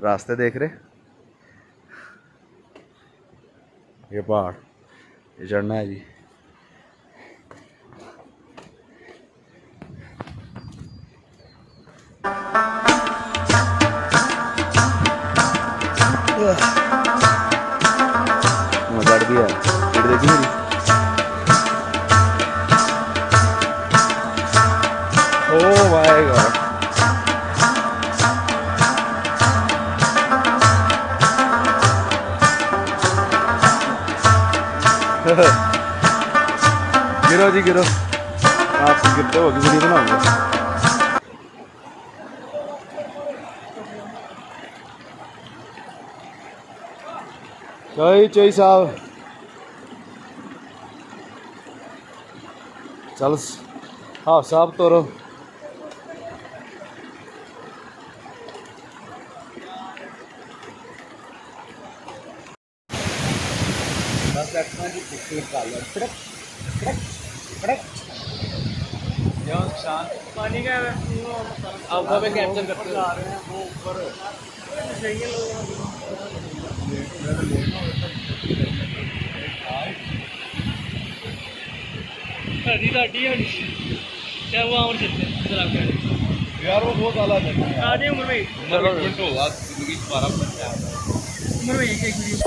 रास्ते देख रहे, ये पहाड़, ये चढ़ना है जी। चढ़ दिया, चढ़ देखी मेरी। ओह माय गॉड, गिरो जी गिरो, आप गिरते हो वीडियो बनाऊंगा। चाहिए साहब, चल हाँ साहब तोरो। पानी का अब पे कैप्चर करते जा रहे हैं वो ऊपर क्या हुआ और चलते हैं यार, वो बहुत आला है आधे उम्र में उम्र में एक वीडियो